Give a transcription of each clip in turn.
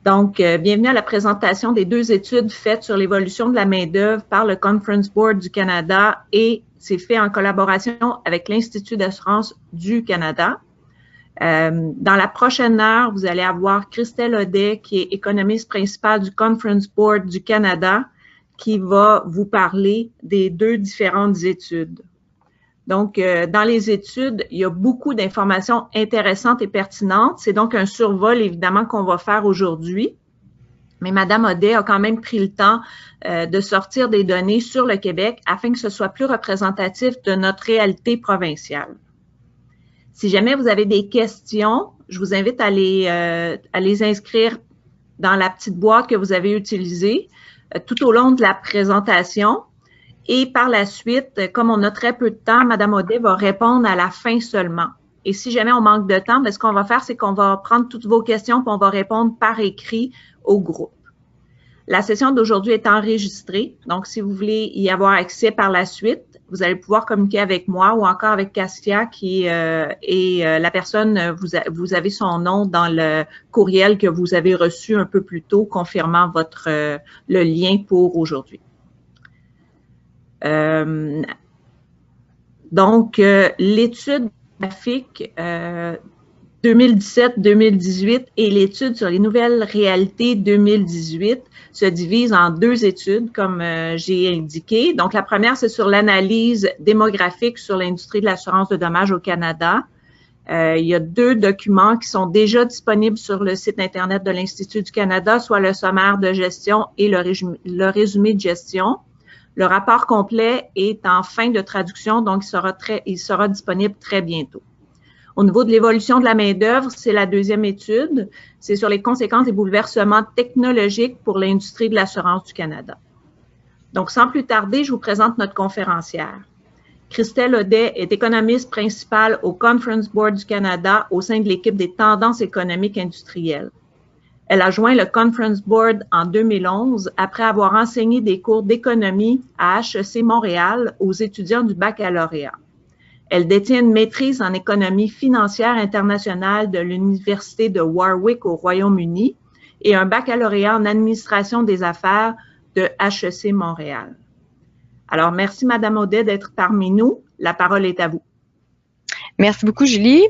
Donc, bienvenue à la présentation des 2 études faites sur l'évolution de la main-d'œuvre par le Conference Board du Canada et c'est fait en collaboration avec l'Institut d'assurance du Canada. Dans la prochaine heure, vous allez avoir Christelle Audet, qui est économiste principale du Conference Board du Canada, qui va vous parler des 2 différentes études. Donc, dans les études, il y a beaucoup d'informations intéressantes et pertinentes. C'est donc un survol, évidemment, qu'on va faire aujourd'hui. Mais Mme Audet a quand même pris le temps de sortir des données sur le Québec afin que ce soit plus représentatif de notre réalité provinciale. Si jamais vous avez des questions, je vous invite à les inscrire dans la petite boîte que vous avez utilisée tout au long de la présentation. Et par la suite, comme on a très peu de temps, Mme Audet va répondre à la fin seulement. Et si jamais on manque de temps, bien, ce qu'on va faire, c'est qu'on va prendre toutes vos questions et on va répondre par écrit au groupe. La session d'aujourd'hui est enregistrée, donc si vous voulez y avoir accès par la suite, vous allez pouvoir communiquer avec moi ou encore avec Cassia qui est la personne, vous avez son nom dans le courriel que vous avez reçu un peu plus tôt confirmant le lien pour aujourd'hui. Donc, l'étude graphique 2017-2018 et l'étude sur les nouvelles réalités 2018 se divisent en 2 études, comme j'ai indiqué. Donc, la première, c'est sur l'analyse démographique sur l'industrie de l'assurance de dommages au Canada. Il y a 2 documents qui sont déjà disponibles sur le site Internet de l'Institut du Canada, soit le sommaire de gestion et le résumé de gestion. Le rapport complet est en fin de traduction, donc il sera disponible très bientôt. Au niveau de l'évolution de la main-d'œuvre, c'est la 2e étude. C'est sur les conséquences des bouleversements technologiques pour l'industrie de l'assurance du Canada. Donc, sans plus tarder, je vous présente notre conférencière. Christelle Audet est économiste principale au Conference Board du Canada au sein de l'équipe des tendances économiques industrielles. Elle a joint le Conference Board en 2011 après avoir enseigné des cours d'économie à HEC Montréal aux étudiants du baccalauréat. Elle détient une maîtrise en économie financière internationale de l'Université de Warwick au Royaume-Uni et un baccalauréat en administration des affaires de HEC Montréal. Alors, merci Mme Audet d'être parmi nous. La parole est à vous. Merci beaucoup, Julie.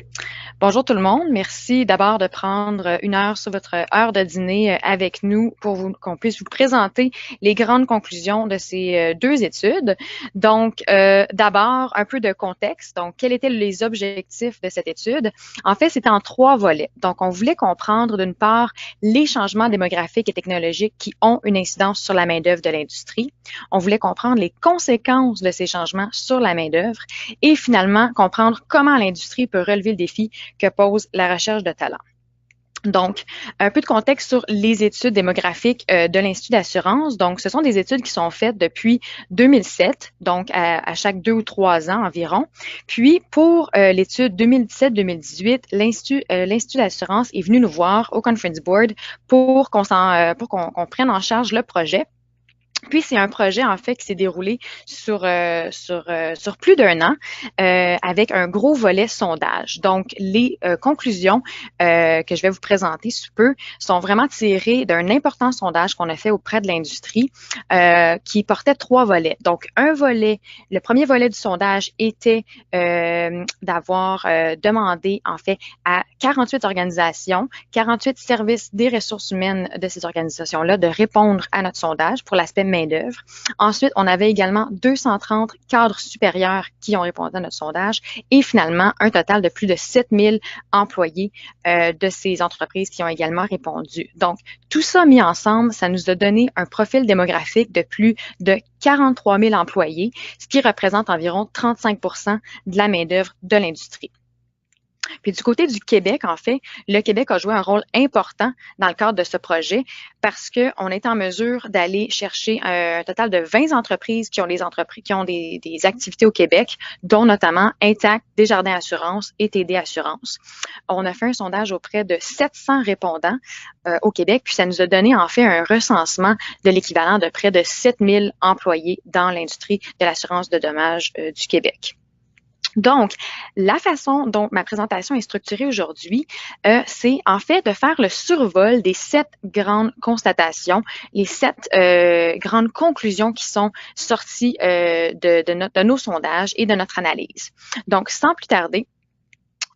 Bonjour tout le monde. Merci d'abord de prendre une heure sur votre heure de dîner avec nous pour qu'on puisse vous présenter les grandes conclusions de ces 2 études. Donc, d'abord, un peu de contexte. Donc, quels étaient les objectifs de cette étude? En fait, c'était en 3 volets. Donc, on voulait comprendre d'une part les changements démographiques et technologiques qui ont une incidence sur la main-d'œuvre de l'industrie. On voulait comprendre les conséquences de ces changements sur la main-d'œuvre et finalement comprendre comment l'industrie peut relever le défi que pose la recherche de talent. Donc, un peu de contexte sur les études démographiques de l'Institut d'assurance. Donc, ce sont des études qui sont faites depuis 2007, donc à chaque 2 ou 3 ans environ. Puis, pour l'étude 2017-2018, l'Institut d'assurance est venu nous voir au Conference Board pour qu'on prenne en charge le projet. Puis, c'est un projet, en fait, qui s'est déroulé sur plus d'1 an avec un gros volet sondage. Donc, les conclusions que je vais vous présenter sous peu sont vraiment tirées d'un important sondage qu'on a fait auprès de l'industrie qui portait 3 volets. Donc, le premier volet du sondage était d'avoir demandé, en fait, à 48 organisations, 48 services des ressources humaines de ces organisations-là de répondre à notre sondage pour l'aspect main-d'œuvre. Ensuite, on avait également 230 cadres supérieurs qui ont répondu à notre sondage et finalement, un total de plus de 7000 employés de ces entreprises qui ont également répondu. Donc, tout ça mis ensemble, ça nous a donné un profil démographique de plus de 43 000 employés, ce qui représente environ 35% de la main-d'œuvre de l'industrie. Puis du côté du Québec, en fait, le Québec a joué un rôle important dans le cadre de ce projet parce qu'on est en mesure d'aller chercher un total de 20 entreprises qui ont des activités au Québec, dont notamment Intact, Desjardins Assurance et TD Assurance. On a fait un sondage auprès de 700 répondants au Québec, puis ça nous a donné en fait un recensement de l'équivalent de près de 7000 employés dans l'industrie de l'assurance de dommages du Québec. Donc, la façon dont ma présentation est structurée aujourd'hui, c'est en fait de faire le survol des 7 grandes constatations, les 7 grandes conclusions qui sont sorties de nos sondages et de notre analyse. Donc, sans plus tarder,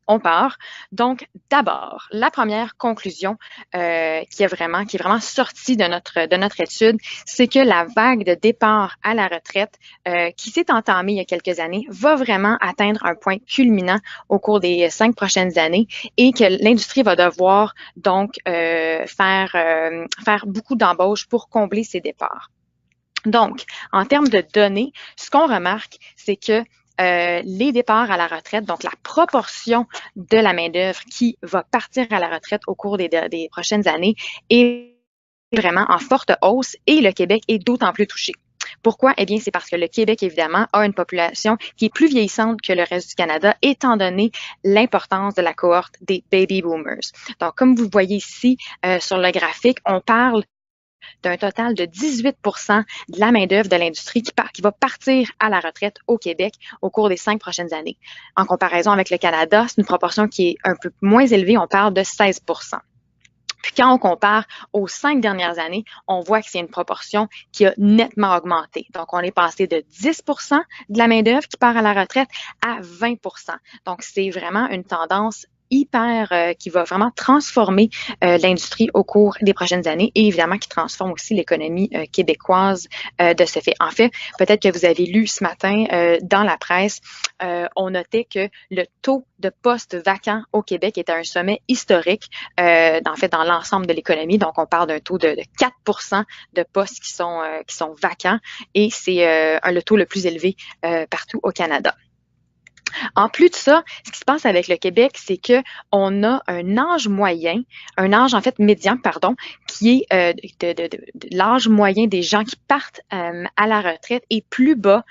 on part. Donc, d'abord, la première conclusion qui est vraiment sortie de notre étude, c'est que la vague de départ à la retraite qui s'est entamée il y a quelques années va vraiment atteindre un point culminant au cours des 5 prochaines années et que l'industrie va devoir donc faire beaucoup d'embauches pour combler ces départs. Donc, en termes de données, ce qu'on remarque, c'est que les départs à la retraite, donc la proportion de la main-d'œuvre qui va partir à la retraite au cours des prochaines années est vraiment en forte hausse et le Québec est d'autant plus touché. Pourquoi? Eh bien, c'est parce que le Québec, évidemment, a une population qui est plus vieillissante que le reste du Canada, étant donné l'importance de la cohorte des baby boomers. Donc, comme vous voyez ici sur le graphique, on parle d'un total de 18 de la main-d'œuvre de l'industrie qui va partir à la retraite au Québec au cours des 5 prochaines années. En comparaison avec le Canada, c'est une proportion qui est un peu moins élevée, on parle de 16 Puis quand on compare aux 5 dernières années, on voit que c'est une proportion qui a nettement augmenté. Donc, on est passé de 10 de la main-d'œuvre qui part à la retraite à 20 Donc, c'est vraiment une tendance qui va vraiment transformer l'industrie au cours des prochaines années et évidemment qui transforme aussi l'économie québécoise de ce fait. En fait, peut-être que vous avez lu ce matin dans la presse, on notait que le taux de postes vacants au Québec est à un sommet historique, en fait, dans l'ensemble de l'économie. Donc, on parle d'un taux de 4 de postes qui sont vacants et c'est le taux le plus élevé partout au Canada. En plus de ça, ce qui se passe avec le Québec, c'est que on a un âge moyen, un âge en fait médian, pardon, qui est de l'âge moyen des gens qui partent à la retraite est plus bas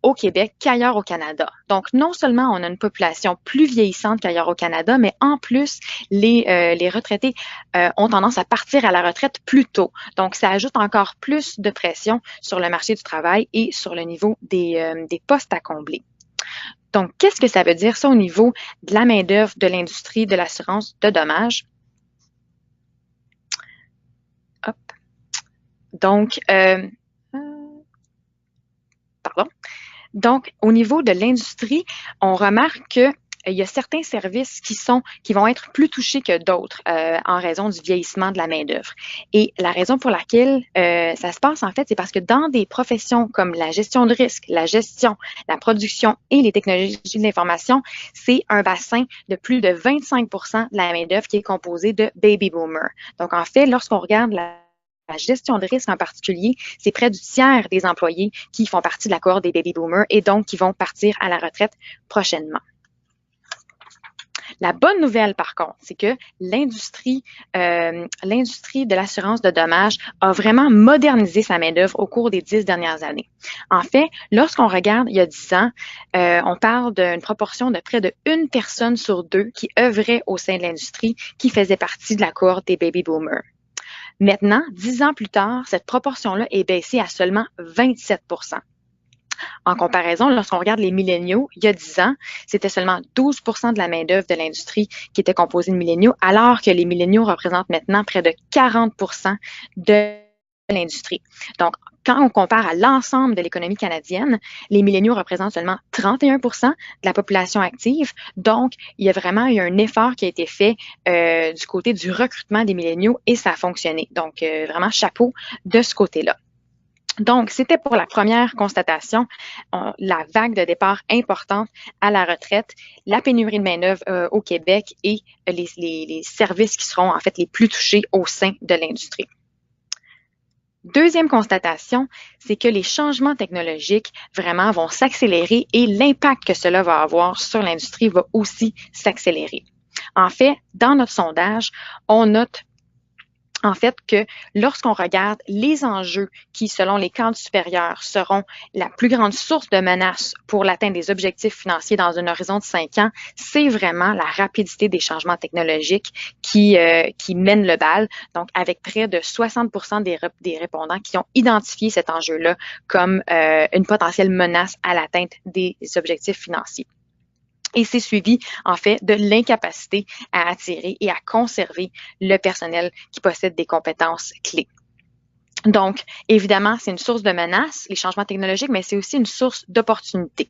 au Québec qu'ailleurs au Canada. Donc, non seulement on a une population plus vieillissante qu'ailleurs au Canada, mais en plus, les retraités ont tendance à partir à la retraite plus tôt. Donc, ça ajoute encore plus de pression sur le marché du travail et sur le niveau des postes à combler. Donc, qu'est-ce que ça veut dire, ça, au niveau de la main-d'œuvre, de l'industrie, de l'assurance de dommages? Hop. Donc, pardon. Donc, au niveau de l'industrie, on remarque que il y a certains services qui vont être plus touchés que d'autres en raison du vieillissement de la main-d'œuvre. Et la raison pour laquelle ça se passe, en fait, c'est parce que dans des professions comme la gestion de risque, la gestion, la production et les technologies de l'information, c'est un bassin de plus de 25 de la main-d'œuvre qui est composé de baby boomers. Donc, en fait, lorsqu'on regarde la gestion de risque en particulier, c'est près du tiers des employés qui font partie de la cohorte des baby boomers et donc qui vont partir à la retraite prochainement. La bonne nouvelle, par contre, c'est que l'industrie de l'assurance de dommages a vraiment modernisé sa main-d'œuvre au cours des 10 dernières années. En fait, lorsqu'on regarde il y a 10 ans, on parle d'une proportion de près de 1 personne sur 2 qui œuvrait au sein de l'industrie qui faisait partie de la cohorte des baby boomers. Maintenant, 10 ans plus tard, cette proportion-là est baissée à seulement 27 En comparaison, lorsqu'on regarde les milléniaux, il y a 10 ans, c'était seulement 12 de la main-d'œuvre de l'industrie qui était composée de milléniaux, alors que les milléniaux représentent maintenant près de 40 de l'industrie. Donc, quand on compare à l'ensemble de l'économie canadienne, les milléniaux représentent seulement 31 de la population active. Donc, il y a vraiment eu un effort qui a été fait du côté du recrutement des milléniaux et ça a fonctionné. Donc, vraiment chapeau de ce côté-là. Donc, c'était pour la première constatation, la vague de départ importante à la retraite, la pénurie de main-d'œuvre au Québec et les services qui seront en fait les plus touchés au sein de l'industrie. Deuxième constatation, c'est que les changements technologiques vraiment vont s'accélérer et l'impact que cela va avoir sur l'industrie va aussi s'accélérer. En fait, dans notre sondage, on note en fait que lorsqu'on regarde les enjeux qui, selon les cadres supérieurs, seront la plus grande source de menace pour l'atteinte des objectifs financiers dans un horizon de 5 ans, c'est vraiment la rapidité des changements technologiques qui mène le bal. Donc, avec près de 60% des répondants qui ont identifié cet enjeu-là comme une potentielle menace à l'atteinte des objectifs financiers. Et c'est suivi, en fait, de l'incapacité à attirer et à conserver le personnel qui possède des compétences clés. Donc, évidemment, c'est une source de menace, les changements technologiques, mais c'est aussi une source d'opportunité.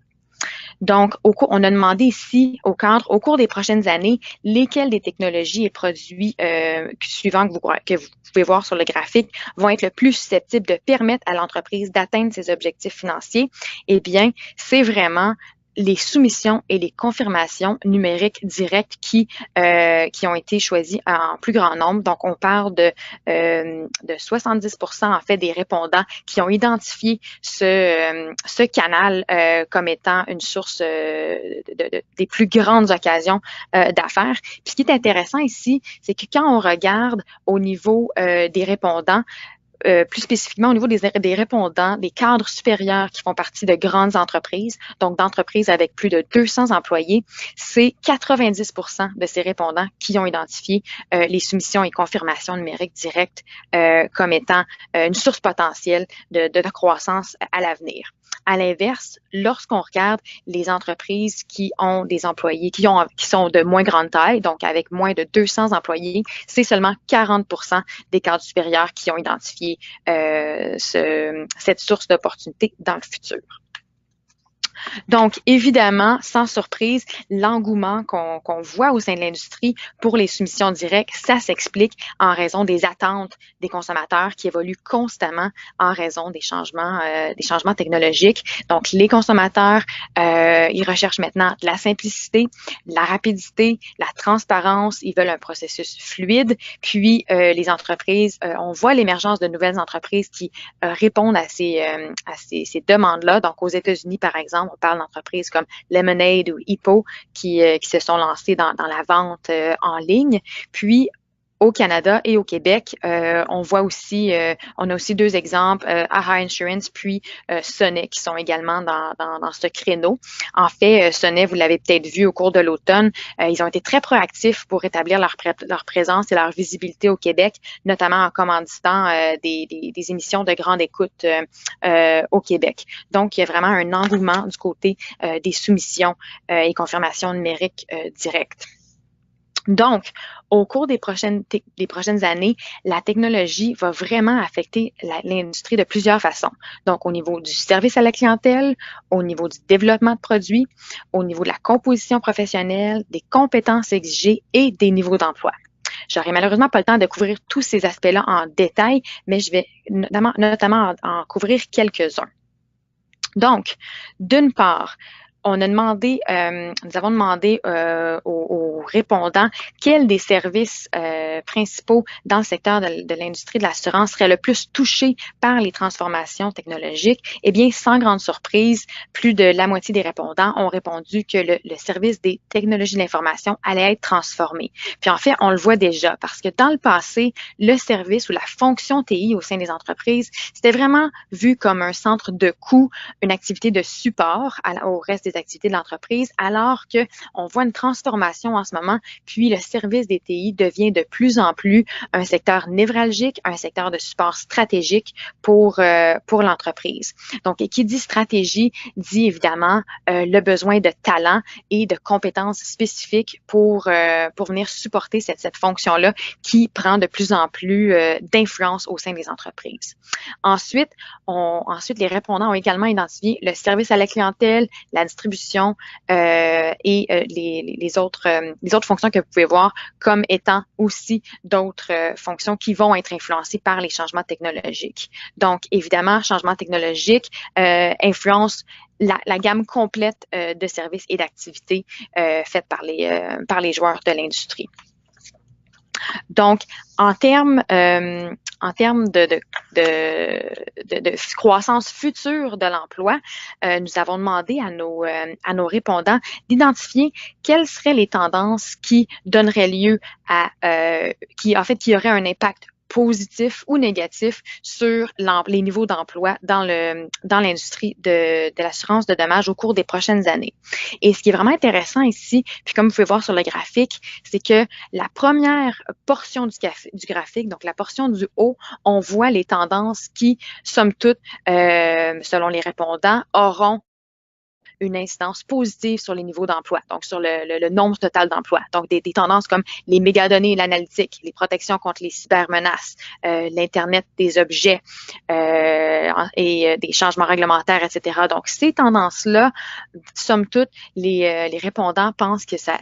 Donc, on a demandé ici au cadre, au cours des prochaines années, lesquels des technologies et produits suivants que vous pouvez voir sur le graphique vont être le plus susceptibles de permettre à l'entreprise d'atteindre ses objectifs financiers. Eh bien, c'est vraiment les soumissions et les confirmations numériques directes qui ont été choisies en plus grand nombre. Donc, on parle de 70% en fait des répondants qui ont identifié ce canal comme étant une source des plus grandes occasions d'affaires. Puis, ce qui est intéressant ici, c'est que quand on regarde au niveau des répondants, plus spécifiquement au niveau des répondants, des cadres supérieurs qui font partie de grandes entreprises, donc d'entreprises avec plus de 200 employés, c'est 90% de ces répondants qui ont identifié les soumissions et confirmations numériques directes comme étant une source potentielle de croissance à l'avenir. À l'inverse, lorsqu'on regarde les entreprises qui ont des employés qui sont de moins grande taille, donc avec moins de 200 employés, c'est seulement 40% des cadres supérieurs qui ont identifié cette source d'opportunité dans le futur. Donc, évidemment, sans surprise, l'engouement qu'on voit au sein de l'industrie pour les soumissions directes, ça s'explique en raison des attentes des consommateurs qui évoluent constamment en raison des changements technologiques. Donc, les consommateurs, ils recherchent maintenant de la simplicité, de la rapidité, la transparence, ils veulent un processus fluide. Puis, les entreprises, on voit l'émergence de nouvelles entreprises qui répondent à ces demandes-là. Donc, aux États-Unis, par exemple, on parle d'entreprises comme Lemonade ou Hippo qui se sont lancées dans la vente en ligne. Puis, au Canada et au Québec, on a aussi deux exemples, AHA Insurance puis Sonnet qui sont également dans ce créneau. En fait, Sonnet, vous l'avez peut-être vu au cours de l'automne, ils ont été très proactifs pour établir leur présence et leur visibilité au Québec, notamment en commanditant des émissions de grande écoute au Québec. Donc, il y a vraiment un engouement du côté des soumissions et confirmations numériques directes. Donc, au cours des prochaines années, la technologie va vraiment affecter l'industrie de plusieurs façons. Donc, au niveau du service à la clientèle, au niveau du développement de produits, au niveau de la composition professionnelle, des compétences exigées et des niveaux d'emploi. J'aurai malheureusement pas le temps de couvrir tous ces aspects-là en détail, mais je vais notamment en couvrir quelques-uns. Donc, d'une part, nous avons demandé aux répondants quels des services principaux dans le secteur de l'industrie de l'assurance seraient le plus touchés par les transformations technologiques. Eh bien, sans grande surprise, plus de la moitié des répondants ont répondu que le service des technologies de l'information allait être transformé. Puis en fait, on le voit déjà parce que dans le passé, le service ou la fonction TI au sein des entreprises, c'était vraiment vu comme un centre de coût, une activité de support au reste des activités de l'entreprise, alors que on voit une transformation en ce moment, puis le service des TI devient de plus en plus un secteur névralgique, un secteur de support stratégique pour l'entreprise. Donc, et qui dit stratégie, dit évidemment le besoin de talent et de compétences spécifiques pour venir supporter cette fonction-là qui prend de plus en plus d'influence au sein des entreprises. Ensuite, les répondants ont également identifié le service à la clientèle, la distribution et les autres fonctions que vous pouvez voir comme étant aussi d'autres fonctions qui vont être influencées par les changements technologiques. Donc, évidemment, changements technologiques influencent la gamme complète de services et d'activités faites par les joueurs de l'industrie. Donc, en termes de croissance future de l'emploi, nous avons demandé à nos répondants d'identifier quelles seraient les tendances qui donneraient lieu qui auraient un impact positif ou négatif sur les niveaux d'emploi dans l'industrie de l'assurance de dommages au cours des prochaines années. Et ce qui est vraiment intéressant ici, puis comme vous pouvez voir sur le graphique, c'est que la première portion du graphique, donc la portion du haut, on voit les tendances qui, somme toute, selon les répondants, auront une incidence positive sur les niveaux d'emploi, donc sur le nombre total d'emplois. Donc, des tendances comme les mégadonnées et l'analytique, les protections contre les cybermenaces, l'Internet des objets et des changements réglementaires, etc. Donc, ces tendances-là, somme toute, les répondants pensent que ça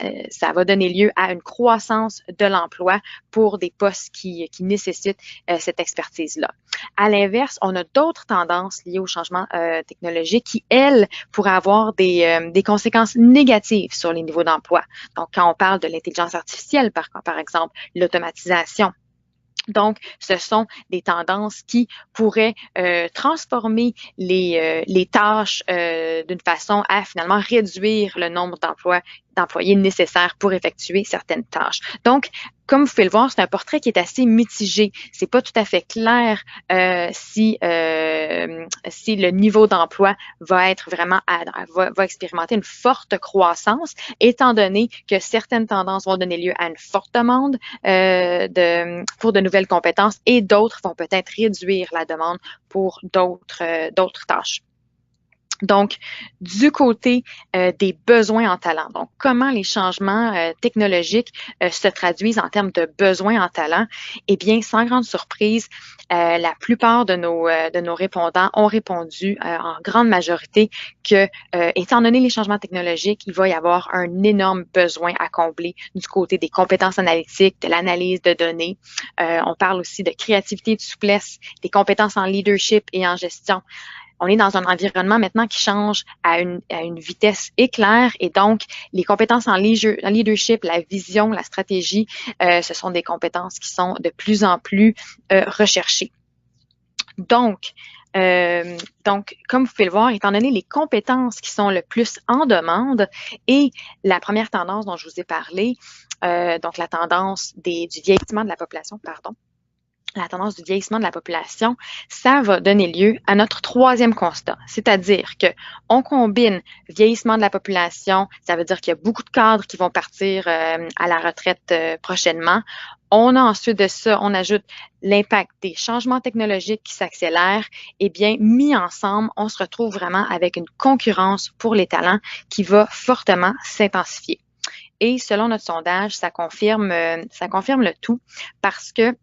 va donner lieu à une croissance de l'emploi pour des postes qui nécessitent cette expertise-là. À l'inverse, on a d'autres tendances liées au changement technologique qui, elles, pourraient avoir des conséquences négatives sur les niveaux d'emploi. Donc, quand on parle de l'intelligence artificielle, par exemple, l'automatisation. Donc, ce sont des tendances qui pourraient transformer les tâches d'une façon à finalement réduire le nombre d'employés nécessaires pour effectuer certaines tâches. Donc, comme vous pouvez le voir, c'est un portrait qui est assez mitigé. C'est pas tout à fait clair si le niveau d'emploi va être vraiment va expérimenter une forte croissance, étant donné que certaines tendances vont donner lieu à une forte demande pour de nouvelles compétences et d'autres vont peut-être réduire la demande pour d'autres tâches. Donc, du côté des besoins en talent, donc comment les changements technologiques se traduisent en termes de besoins en talent, eh bien, sans grande surprise, la plupart de nos répondants ont répondu en grande majorité que, étant donné les changements technologiques, il va y avoir un énorme besoin à combler du côté des compétences analytiques, de l'analyse de données. On parle aussi de créativité et de souplesse, des compétences en leadership et en gestion. On est dans un environnement maintenant qui change à une vitesse éclair et donc les compétences en leadership, la vision, la stratégie, ce sont des compétences qui sont de plus en plus recherchées. Donc, comme vous pouvez le voir, étant donné les compétences qui sont le plus en demande et la première tendance dont je vous ai parlé, donc la tendance du vieillissement de la population, la tendance du vieillissement de la population, ça va donner lieu à notre troisième constat, c'est-à-dire que on combine vieillissement de la population, ça veut dire qu'il y a beaucoup de cadres qui vont partir à la retraite prochainement. On a ensuite de ça, on ajoute l'impact des changements technologiques qui s'accélèrent. Eh bien, mis ensemble, on se retrouve vraiment avec une concurrence pour les talents qui va fortement s'intensifier. Et selon notre sondage, ça confirme le tout parce que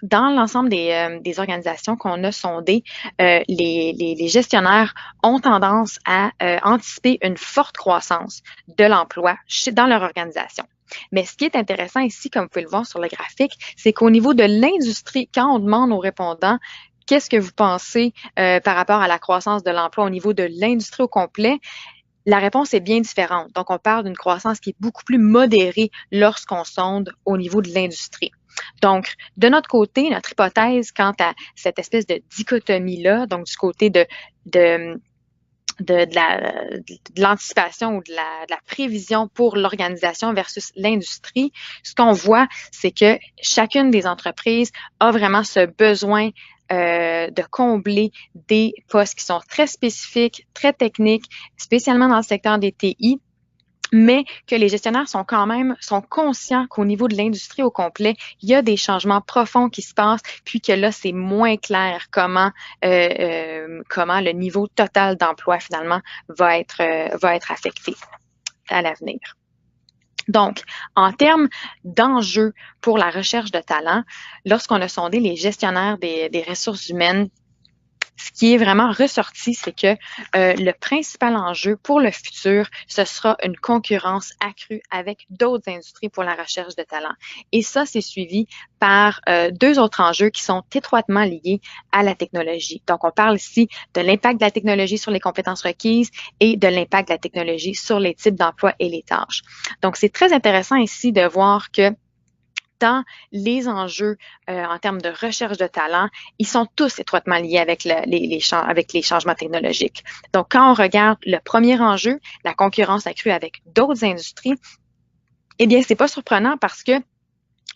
dans l'ensemble des organisations qu'on a sondées, les gestionnaires ont tendance à anticiper une forte croissance de l'emploi dans leur organisation. Mais ce qui est intéressant ici, comme vous pouvez le voir sur le graphique, c'est qu'au niveau de l'industrie, quand on demande aux répondants qu'est-ce que vous pensez par rapport à la croissance de l'emploi au niveau de l'industrie au complet, la réponse est bien différente. Donc, on parle d'une croissance qui est beaucoup plus modérée lorsqu'on sonde au niveau de l'industrie. Donc, de notre côté, notre hypothèse quant à cette espèce de dichotomie-là, donc du côté de l'anticipation ou de la prévision pour l'organisation versus l'industrie, ce qu'on voit, c'est que chacune des entreprises a vraiment ce besoin de combler des postes qui sont très spécifiques, très techniques, spécialement dans le secteur des TI, mais que les gestionnaires sont conscients qu'au niveau de l'industrie au complet, il y a des changements profonds qui se passent, puis que là, c'est moins clair comment le niveau total d'emploi finalement va être affecté à l'avenir. Donc, en termes d'enjeux pour la recherche de talent, lorsqu'on a sondé les gestionnaires des ressources humaines, ce qui est vraiment ressorti, c'est que le principal enjeu pour le futur, ce sera une concurrence accrue avec d'autres industries pour la recherche de talent. Et ça, c'est suivi par deux autres enjeux qui sont étroitement liés à la technologie. Donc, on parle ici de l'impact de la technologie sur les compétences requises et de l'impact de la technologie sur les types d'emplois et les tâches. Donc, c'est très intéressant ici de voir que dans les enjeux en termes de recherche de talent, ils sont tous étroitement liés avec les changements technologiques. Donc, quand on regarde le premier enjeu, la concurrence accrue avec d'autres industries, eh bien, c'est pas surprenant parce que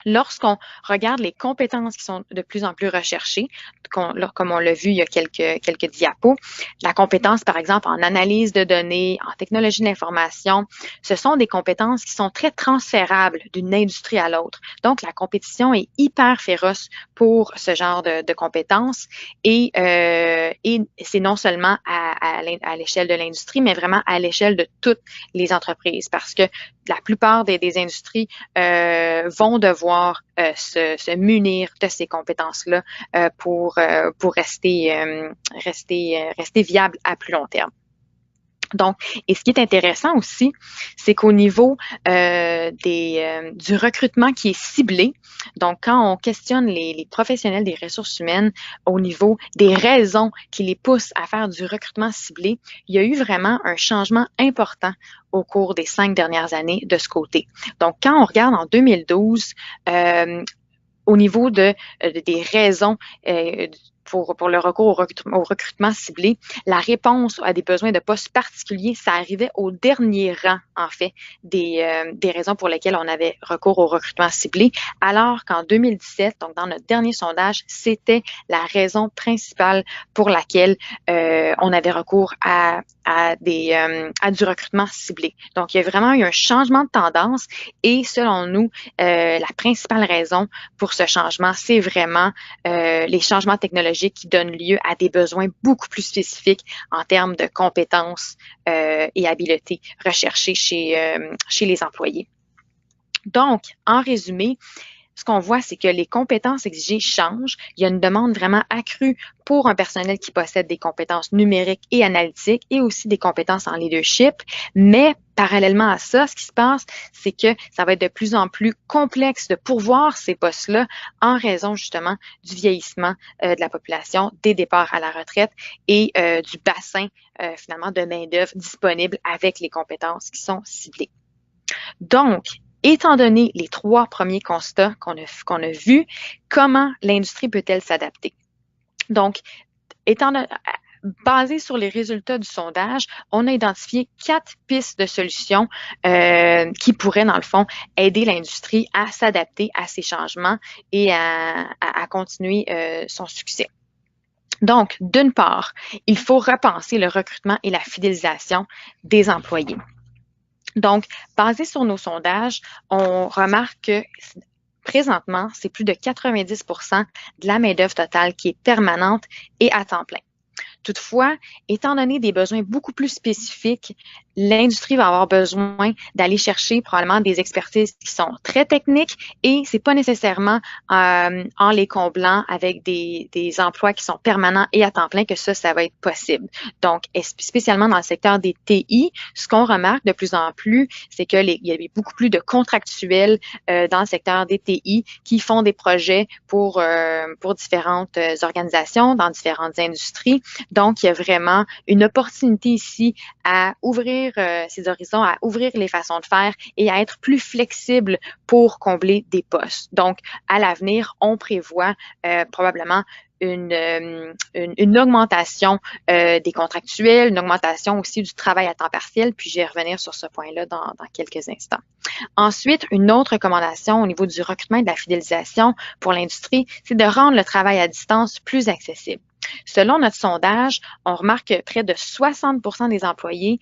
Lorsqu'on regarde les compétences qui sont de plus en plus recherchées, comme on l'a vu il y a quelques diapos, la compétence, par exemple, en analyse de données, en technologie de l'information, ce sont des compétences qui sont très transférables d'une industrie à l'autre. Donc, la compétition est hyper féroce pour ce genre de compétences et c'est non seulement à l'échelle de l'industrie, mais vraiment à l'échelle de toutes les entreprises parce que la plupart des industries vont devoir se munir de ces compétences-là pour rester viable à plus long terme. Donc, et ce qui est intéressant aussi, c'est qu'au niveau du recrutement qui est ciblé, donc quand on questionne les professionnels des ressources humaines au niveau des raisons qui les poussent à faire du recrutement ciblé, il y a eu vraiment un changement important au cours des 5 dernières années de ce côté. Donc, quand on regarde en 2012, au niveau des raisons pour le recours au recrutement ciblé, la réponse à des besoins de postes particuliers, ça arrivait au dernier rang, en fait, des raisons pour lesquelles on avait recours au recrutement ciblé, alors qu'en 2017, donc dans notre dernier sondage, c'était la raison principale pour laquelle on avait recours à du recrutement ciblé. Donc, il y a vraiment eu un changement de tendance et selon nous, la principale raison pour ce changement, c'est vraiment les changements technologiques qui donnent lieu à des besoins beaucoup plus spécifiques en termes de compétences et habiletés recherchées chez les employés. Donc, en résumé, ce qu'on voit, c'est que les compétences exigées changent. Il y a une demande vraiment accrue pour un personnel qui possède des compétences numériques et analytiques et aussi des compétences en leadership. Mais parallèlement à ça, ce qui se passe, c'est que ça va être de plus en plus complexe de pourvoir ces postes-là en raison justement du vieillissement de la population, des départs à la retraite et du bassin finalement de main-d'œuvre disponible avec les compétences qui sont ciblées. Donc, étant donné les 3 premiers constats qu'on a vus, comment l'industrie peut-elle s'adapter? Donc, basé sur les résultats du sondage, on a identifié 4 pistes de solutions qui pourraient, dans le fond, aider l'industrie à s'adapter à ces changements et à continuer son succès. Donc, d'une part, il faut repenser le recrutement et la fidélisation des employés. Donc, basé sur nos sondages, on remarque que présentement, c'est plus de 90% de la main-d'œuvre totale qui est permanente et à temps plein. Toutefois, étant donné des besoins beaucoup plus spécifiques, l'industrie va avoir besoin d'aller chercher probablement des expertises qui sont très techniques et c'est pas nécessairement en les comblant avec des emplois qui sont permanents et à temps plein que ça va être possible. Donc, spécialement dans le secteur des TI, ce qu'on remarque de plus en plus, c'est que il y a beaucoup plus de contractuels dans le secteur des TI qui font des projets pour différentes organisations dans différentes industries. Donc, il y a vraiment une opportunité ici à ouvrir ces horizons, à ouvrir les façons de faire et à être plus flexible pour combler des postes. Donc, à l'avenir, on prévoit probablement une augmentation des contractuels, une augmentation aussi du travail à temps partiel, puis je vais revenir sur ce point-là dans quelques instants. Ensuite, une autre recommandation au niveau du recrutement et de la fidélisation pour l'industrie, c'est de rendre le travail à distance plus accessible. Selon notre sondage, on remarque que près de 60% des employés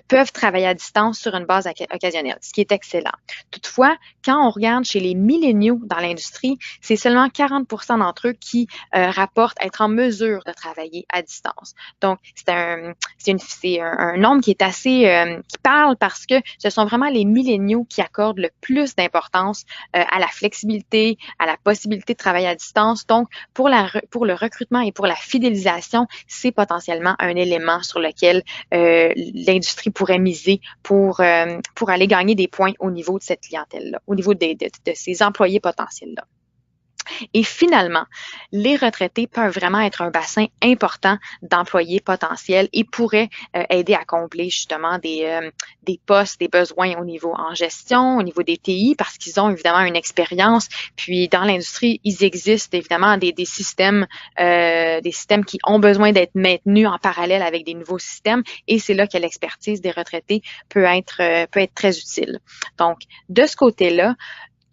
peuvent travailler à distance sur une base occasionnelle, ce qui est excellent. Toutefois, quand on regarde chez les milléniaux dans l'industrie, c'est seulement 40% d'entre eux qui rapportent être en mesure de travailler à distance. Donc, c'est un nombre qui est assez qui parle parce que ce sont vraiment les milléniaux qui accordent le plus d'importance à la flexibilité, à la possibilité de travailler à distance. Donc, pour le recrutement et pour la fidélisation, c'est potentiellement un élément sur lequel l'industrie pourrait miser pour aller gagner des points au niveau de cette clientèle-là, au niveau de ces employés potentiels-là. Et finalement, les retraités peuvent vraiment être un bassin important d'employés potentiels et pourraient aider à combler justement des postes, des besoins au niveau en gestion, au niveau des TI, parce qu'ils ont évidemment une expérience. Puis dans l'industrie, il existe évidemment des systèmes qui ont besoin d'être maintenus en parallèle avec des nouveaux systèmes. Et c'est là que l'expertise des retraités peut être très utile. Donc, de ce côté-là,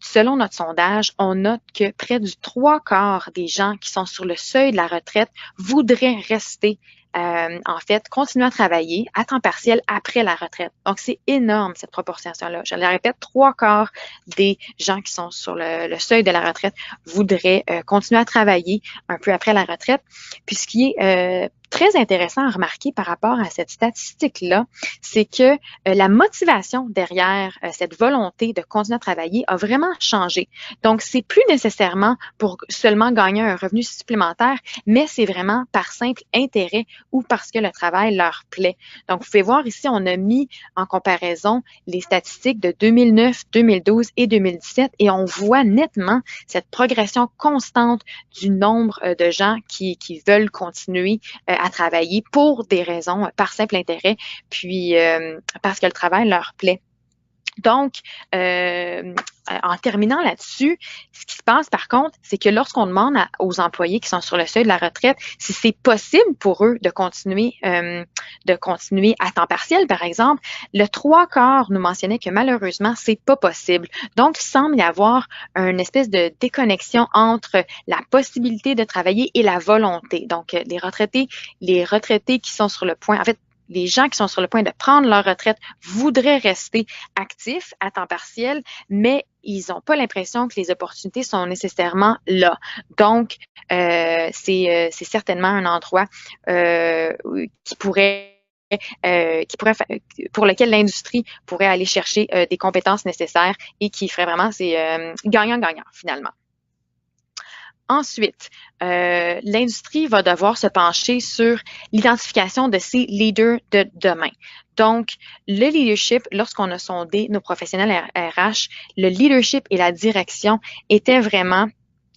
selon notre sondage, on note que près du 3/4 des gens qui sont sur le seuil de la retraite voudraient rester en fait, continuer à travailler à temps partiel après la retraite. Donc, c'est énorme, cette proportion-là. Je le répète, 3/4 des gens qui sont sur le seuil de la retraite voudraient continuer à travailler un peu après la retraite. Puis, ce qui est très intéressant à remarquer par rapport à cette statistique-là, c'est que la motivation derrière cette volonté de continuer à travailler a vraiment changé. Donc, c'est plus nécessairement pour seulement gagner un revenu supplémentaire, mais c'est vraiment par simple intérêt ou parce que le travail leur plaît. Donc, vous pouvez voir ici, on a mis en comparaison les statistiques de 2009, 2012 et 2017 et on voit nettement cette progression constante du nombre de gens qui veulent continuer à travailler pour des raisons par simple intérêt, puis parce que le travail leur plaît. Donc, en terminant là-dessus, ce qui se passe par contre, c'est que lorsqu'on demande aux employés qui sont sur le seuil de la retraite si c'est possible pour eux de continuer à temps partiel, par exemple, le 3/4 nous mentionnait que malheureusement, c'est pas possible. Donc, il semble y avoir une espèce de déconnexion entre la possibilité de travailler et la volonté. Donc, les retraités qui sont sur le point, en fait, les gens qui sont sur le point de prendre leur retraite voudraient rester actifs à temps partiel, mais ils n'ont pas l'impression que les opportunités sont nécessairement là. Donc, c'est certainement un endroit pour lequel l'industrie pourrait aller chercher des compétences nécessaires et qui ferait vraiment, c'est gagnant-gagnant finalement. Ensuite, l'industrie va devoir se pencher sur l'identification de ses leaders de demain. Donc, le leadership, lorsqu'on a sondé nos professionnels RH, le leadership et la direction étaient vraiment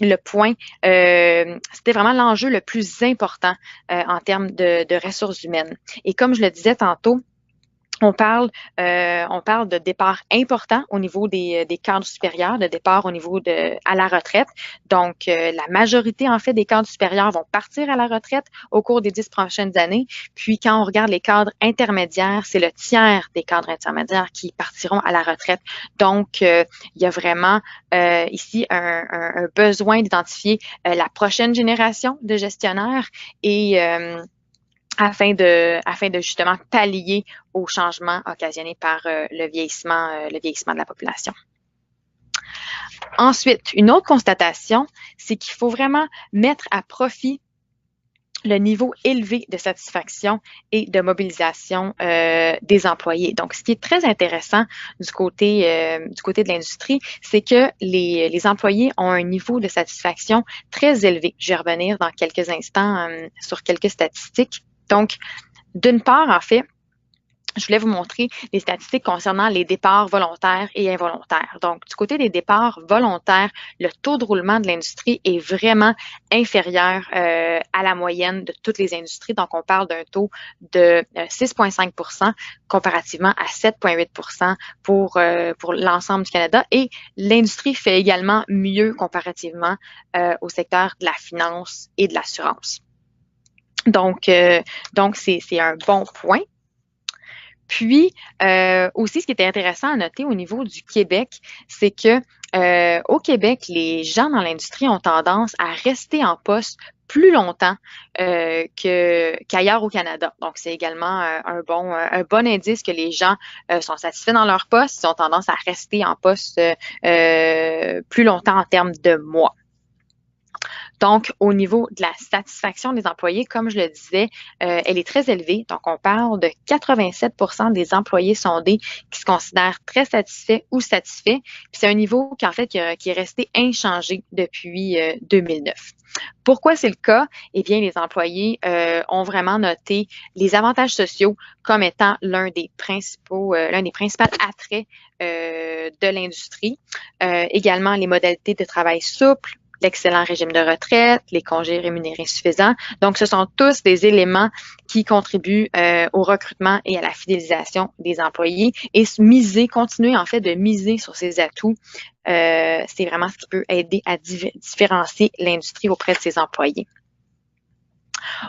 le point, c'était vraiment l'enjeu le plus important en termes de ressources humaines. Et comme je le disais tantôt, on parle de départ important au niveau des cadres supérieurs, de départ au niveau à la retraite. Donc, la majorité, en fait, des cadres supérieurs vont partir à la retraite au cours des 10 prochaines années. Puis, quand on regarde les cadres intermédiaires, c'est le tiers des cadres intermédiaires qui partiront à la retraite. Donc, il y a vraiment ici un besoin d'identifier la prochaine génération de gestionnaires et afin de justement pallier aux changements occasionnés par le vieillissement de la population. Ensuite, une autre constatation, c'est qu'il faut vraiment mettre à profit le niveau élevé de satisfaction et de mobilisation des employés. Donc, ce qui est très intéressant du côté de l'industrie, c'est que les employés ont un niveau de satisfaction très élevé. Je vais revenir dans quelques instants sur quelques statistiques. Donc, d'une part, en fait, je voulais vous montrer les statistiques concernant les départs volontaires et involontaires. Donc, du côté des départs volontaires, le taux de roulement de l'industrie est vraiment inférieur à la moyenne de toutes les industries. Donc, on parle d'un taux de 6,5 comparativement à 7,8 pour l'ensemble du Canada. Et l'industrie fait également mieux comparativement au secteur de la finance et de l'assurance. Donc, c'est un bon point. Puis, aussi, ce qui était intéressant à noter au niveau du Québec, c'est que au Québec, les gens dans l'industrie ont tendance à rester en poste plus longtemps qu'ailleurs au Canada. Donc, c'est également un bon indice que les gens sont satisfaits dans leur poste, ils ont tendance à rester en poste plus longtemps en termes de mois. Donc, au niveau de la satisfaction des employés, comme je le disais, elle est très élevée. Donc, on parle de 87% des employés sondés qui se considèrent très satisfaits ou satisfaits. Puis, c'est un niveau qui est resté inchangé depuis 2009. Pourquoi c'est le cas? Eh bien, les employés ont vraiment noté les avantages sociaux comme étant l'un des principaux attraits de l'industrie. Également, les modalités de travail souples, l'excellent régime de retraite, les congés rémunérés suffisants. Donc, ce sont tous des éléments qui contribuent au recrutement et à la fidélisation des employés et continuer en fait de miser sur ces atouts. C'est vraiment ce qui peut aider à différencier l'industrie auprès de ses employés.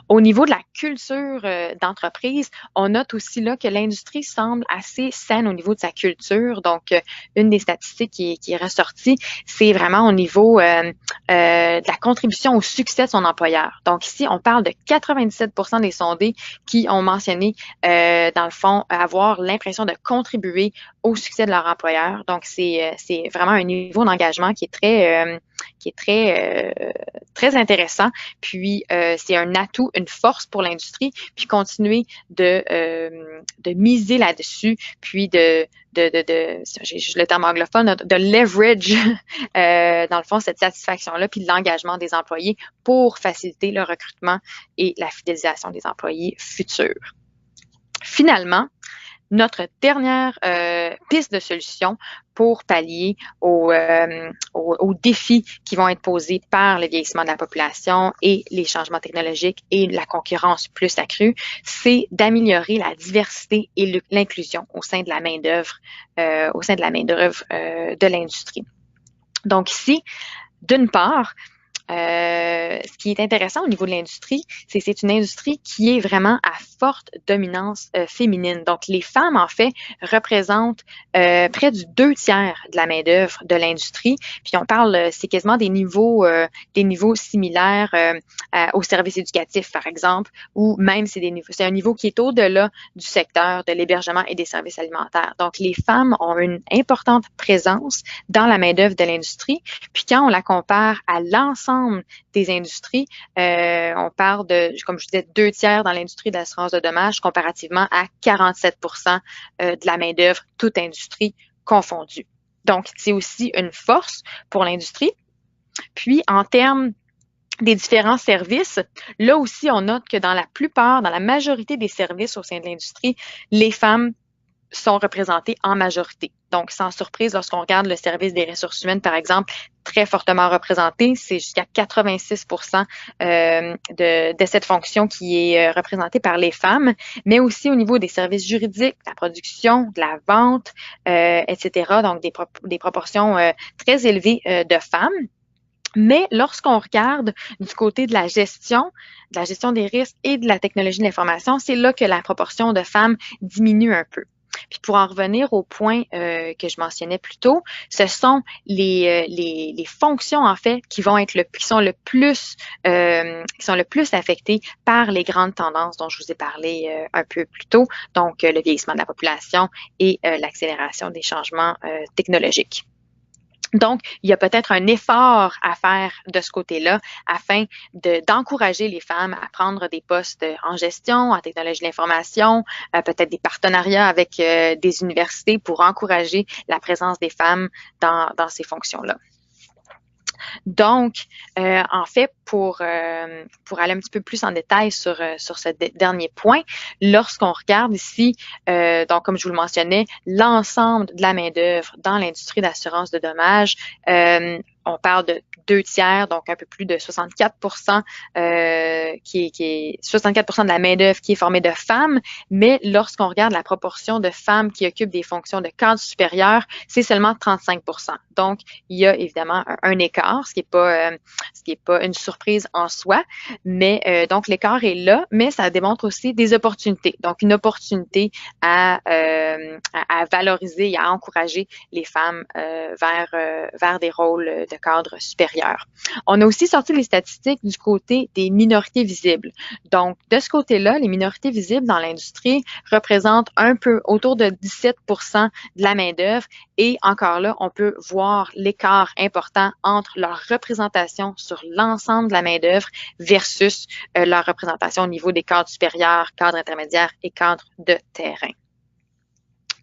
Au niveau de la culture d'entreprise, on note aussi là que l'industrie semble assez saine au niveau de sa culture. Donc, une des statistiques qui est ressortie, c'est vraiment au niveau de la contribution au succès de son employeur. Donc, ici, on parle de 97% des sondés qui ont mentionné, dans le fond, avoir l'impression de contribuer au succès de leur employeur. Donc, c'est vraiment un niveau d'engagement qui est très intéressant. Puis, c'est un atout, une force pour l'industrie, puis continuer de miser là-dessus, puis j'ai le terme anglophone, de leverage, dans le fond, cette satisfaction-là, puis l'engagement des employés pour faciliter le recrutement et la fidélisation des employés futurs. Finalement, notre dernière piste de solution pour pallier aux défis qui vont être posés par le vieillissement de la population et les changements technologiques et la concurrence plus accrue, c'est d'améliorer la diversité et l'inclusion au sein de la main-d'œuvre, de l'industrie. Donc ici, d'une part, ce qui est intéressant au niveau de l'industrie, c'est une industrie qui est vraiment à forte dominance féminine. Donc, les femmes, en fait, représentent près du 2/3 de la main-d'œuvre de l'industrie. Puis, on parle, c'est quasiment des niveaux similaires aux services éducatifs, par exemple, ou même c'est un niveau qui est au-delà du secteur de l'hébergement et des services alimentaires. Donc, les femmes ont une importante présence dans la main-d'œuvre de l'industrie. Puis, quand on la compare à l'ensemble des industries, on parle de, comme je disais, 2/3 dans l'industrie de l'assurance de dommages comparativement à 47% de la main-d'œuvre, toute industrie confondue. Donc, c'est aussi une force pour l'industrie. Puis, en termes des différents services, là aussi, on note que dans la majorité des services au sein de l'industrie, les femmes sont représentées en majorité. Donc, sans surprise, lorsqu'on regarde le service des ressources humaines, par exemple, très fortement représenté, c'est jusqu'à 86% de cette fonction qui est représentée par les femmes, mais aussi au niveau des services juridiques, de la production, de la vente, etc. Donc, des proportions très élevées de femmes. Mais lorsqu'on regarde du côté de la gestion des risques et de la technologie de l'information, c'est là que la proportion de femmes diminue un peu. Puis pour en revenir au point que je mentionnais plus tôt, ce sont les fonctions en fait qui sont le plus affectées par les grandes tendances dont je vous ai parlé un peu plus tôt, donc le vieillissement de la population et l'accélération des changements technologiques. Donc, il y a peut-être un effort à faire de ce côté-là afin d'encourager les femmes à prendre des postes en gestion, en technologie de l'information, peut-être des partenariats avec des universités pour encourager la présence des femmes dans ces fonctions-là. Donc, en fait, pour aller un petit peu plus en détail sur ce dernier point, lorsqu'on regarde ici, donc comme je vous le mentionnais, l'ensemble de la main-d'œuvre dans l'industrie d'assurance de dommages, on parle de 2/3, donc un peu plus de 64%, 64% de la main-d'œuvre qui est formée de femmes, mais lorsqu'on regarde la proportion de femmes qui occupent des fonctions de cadre supérieur, c'est seulement 35%. Donc, il y a évidemment un écart, ce qui est pas une surprise en soi, mais donc l'écart est là, mais ça démontre aussi des opportunités. Donc, une opportunité à valoriser et à encourager les femmes vers des rôles de cadre supérieur. On a aussi sorti les statistiques du côté des minorités visibles. Donc, de ce côté-là, les minorités visibles dans l'industrie représentent un peu autour de 17% de la main-d'œuvre et encore là, on peut voir l'écart important entre leur représentation sur l'ensemble de la main-d'œuvre versus leur représentation au niveau des cadres supérieurs, cadres intermédiaires et cadres de terrain.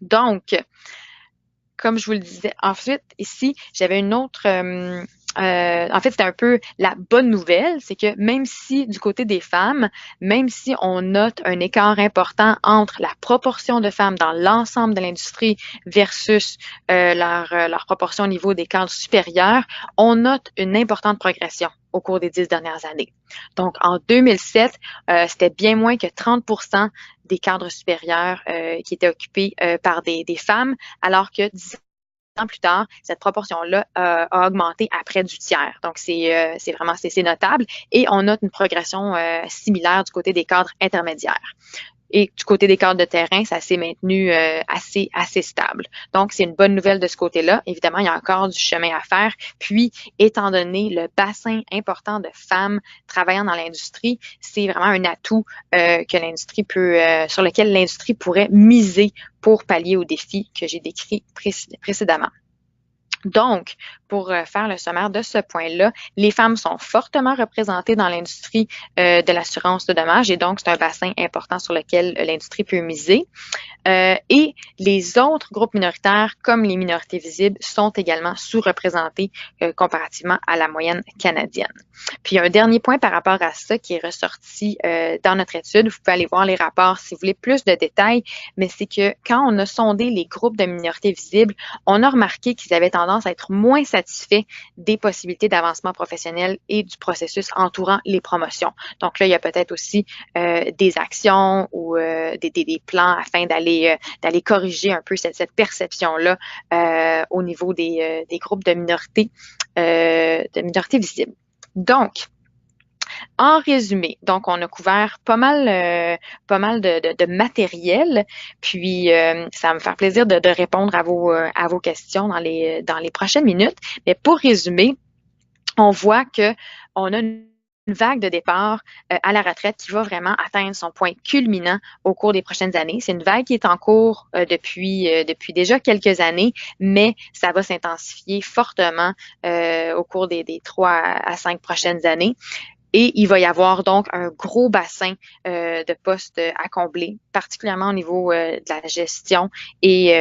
Donc, comme je vous le disais, ensuite, ici, j'avais une autre... en fait, c'était un peu la bonne nouvelle, c'est que même si du côté des femmes, même si on note un écart important entre la proportion de femmes dans l'ensemble de l'industrie versus leur proportion au niveau des cadres supérieurs, on note une importante progression au cours des 10 dernières années. Donc, en 2007, c'était bien moins que 30% des cadres supérieurs qui étaient occupés par des femmes, alors que 10 plus tard, cette proportion-là a augmenté à près du tiers. Donc, c'est vraiment notable. Et on note une progression similaire du côté des cadres intermédiaires. Et du côté des cadres de terrain, ça s'est maintenu assez stable. Donc, c'est une bonne nouvelle de ce côté-là. Évidemment, il y a encore du chemin à faire. Puis, étant donné le bassin important de femmes travaillant dans l'industrie, c'est vraiment un atout que l'industrie sur lequel l'industrie pourrait miser pour pallier aux défis que j'ai décrits précédemment. Donc, pour faire le sommaire de ce point-là, les femmes sont fortement représentées dans l'industrie de l'assurance de dommages et donc c'est un bassin important sur lequel l'industrie peut miser. Et les autres groupes minoritaires, comme les minorités visibles, sont également sous-représentés comparativement à la moyenne canadienne. Puis un dernier point par rapport à ça qui est ressorti dans notre étude, vous pouvez aller voir les rapports si vous voulez plus de détails, mais c'est que quand on a sondé les groupes de minorités visibles, on a remarqué qu'ils avaient tendance à être moins satisfaits des possibilités d'avancement professionnel et du processus entourant les promotions. Donc là, il y a peut-être aussi des actions ou des plans afin d'aller corriger un peu cette perception-là au niveau des groupes de minorités visibles. Donc, en résumé, donc on a couvert pas mal de matériel, puis ça va me faire plaisir de répondre à vos questions dans les prochaines minutes. Mais pour résumer, on voit que on a une vague de départ à la retraite qui va vraiment atteindre son point culminant au cours des prochaines années. C'est une vague qui est en cours depuis déjà quelques années, mais ça va s'intensifier fortement au cours des 3 à 5 prochaines années. Et il va y avoir donc un gros bassin de postes à combler, particulièrement au niveau de la gestion et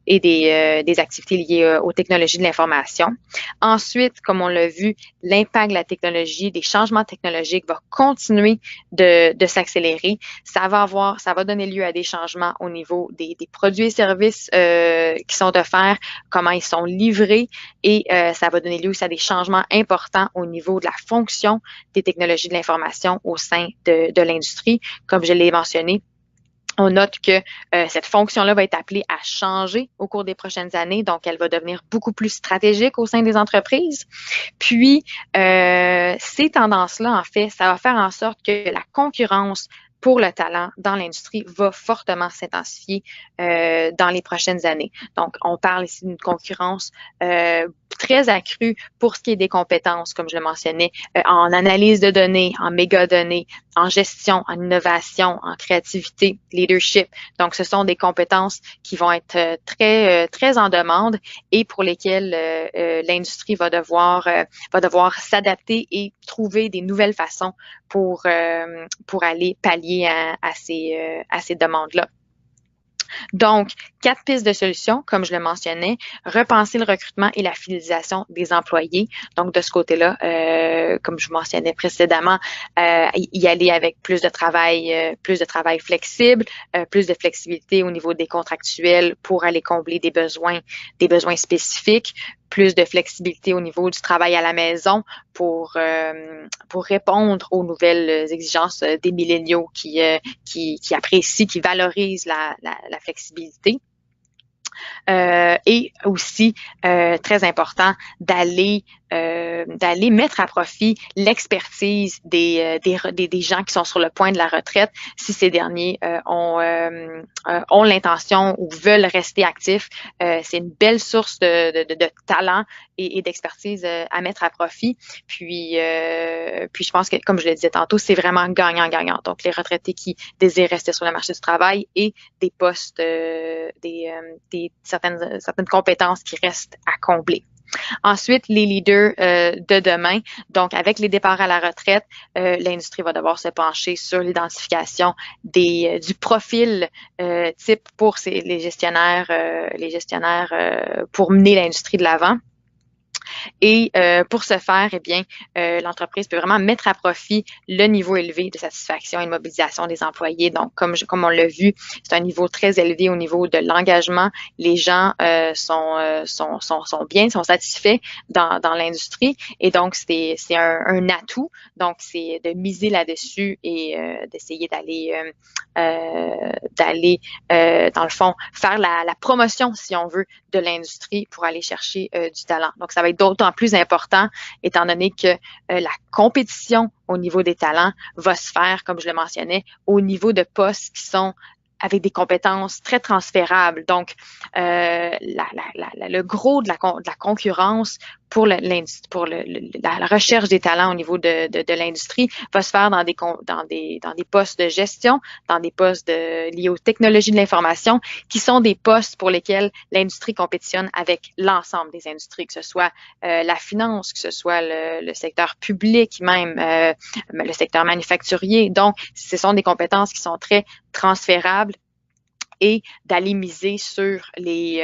des activités liées aux technologies de l'information. Ensuite, comme on l'a vu, l'impact de la technologie, des changements technologiques va continuer de s'accélérer. Ça va donner lieu à des changements au niveau des produits et services qui sont offerts, comment ils sont livrés, et ça va donner lieu aussi à des changements importants au niveau de la fonction des technologies de l'information au sein de l'industrie. Comme je l'ai mentionné, on note que cette fonction-là va être appelée à changer au cours des prochaines années, donc elle va devenir beaucoup plus stratégique au sein des entreprises. Puis, ces tendances-là, en fait, ça va faire en sorte que la concurrence pour le talent dans l'industrie va fortement s'intensifier dans les prochaines années. Donc, on parle ici d'une concurrence très accrue pour ce qui est des compétences, comme je le mentionnais, en analyse de données, en mégadonnées, en gestion, en innovation, en créativité, leadership. Donc, ce sont des compétences qui vont être très en demande et pour lesquelles l'industrie va devoir s'adapter et trouver des nouvelles façons pour aller pallier à ces demandes-là. Donc, 4 pistes de solutions, comme je le mentionnais, repenser le recrutement et la fidélisation des employés. Donc, de ce côté-là, comme je mentionnais précédemment, y aller avec plus de travail flexible, plus de flexibilité au niveau des contractuels pour aller combler des besoins spécifiques, plus de flexibilité au niveau du travail à la maison pour répondre aux nouvelles exigences des milléniaux qui apprécient, qui valorisent la flexibilité. Et aussi, très important, d'aller mettre à profit l'expertise des gens qui sont sur le point de la retraite si ces derniers ont l'intention ou veulent rester actifs. C'est une belle source de talent et d'expertise à mettre à profit. Puis je pense que, comme je le disais tantôt, c'est vraiment gagnant-gagnant. Donc, les retraités qui désirent rester sur le marché du travail et des postes, certaines compétences qui restent à combler. Ensuite, les leaders de demain. Donc, avec les départs à la retraite, l'industrie va devoir se pencher sur l'identification du profil type pour les gestionnaires pour mener l'industrie de l'avant. Et pour ce faire, eh bien, l'entreprise peut vraiment mettre à profit le niveau élevé de satisfaction et de mobilisation des employés. Donc, comme on l'a vu, c'est un niveau très élevé au niveau de l'engagement. Les gens sont bien, sont satisfaits dans l'industrie. Et donc, c'est un atout. Donc, c'est de miser là-dessus et d'essayer d'aller, dans le fond, faire la promotion, si on veut, de l'industrie pour aller chercher du talent. Donc, ça va être d'autant plus important étant donné que la compétition au niveau des talents va se faire, comme je le mentionnais, au niveau de postes qui sont avec des compétences très transférables. Donc, le gros de la concurrence pour la recherche des talents au niveau de l'industrie va se faire dans des postes de gestion, dans des postes liés aux technologies de l'information, qui sont des postes pour lesquels l'industrie compétitionne avec l'ensemble des industries, que ce soit la finance, que ce soit le secteur public, même le secteur manufacturier. Donc, ce sont des compétences qui sont très transférables et d'aller miser sur les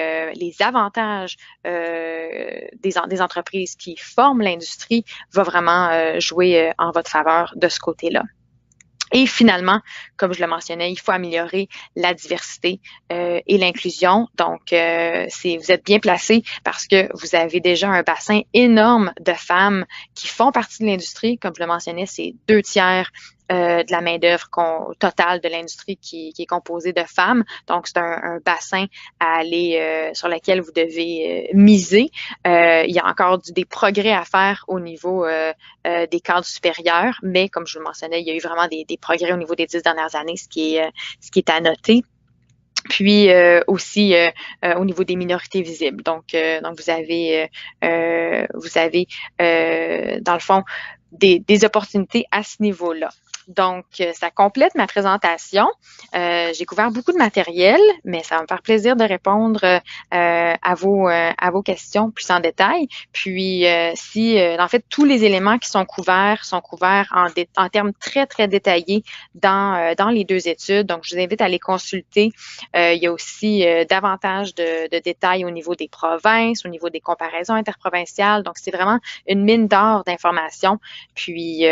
avantages des entreprises qui forment l'industrie va vraiment jouer en votre faveur de ce côté-là. Et finalement, comme je le mentionnais, il faut améliorer la diversité et l'inclusion. Donc, vous êtes bien placé parce que vous avez déjà un bassin énorme de femmes qui font partie de l'industrie. Comme je le mentionnais, c'est 2/3 de la main-d'œuvre totale de l'industrie qui est composée de femmes. Donc, c'est un bassin à aller sur lequel vous devez miser. Il y a encore des progrès à faire au niveau des cadres supérieurs, mais comme je vous le mentionnais, il y a eu vraiment des progrès au niveau des 10 dernières années, ce qui est à noter. Puis aussi au niveau des minorités visibles. Donc vous avez dans le fond des opportunités à ce niveau-là. Donc, ça complète ma présentation. J'ai couvert beaucoup de matériel, mais ça va me faire plaisir de répondre à vos questions plus en détail. Puis, en fait, tous les éléments qui sont couverts en termes très, très détaillés dans les 2 études. Donc, je vous invite à les consulter. Il y a aussi davantage de détails au niveau des provinces, au niveau des comparaisons interprovinciales. Donc, c'est vraiment une mine d'or d'informations. Puis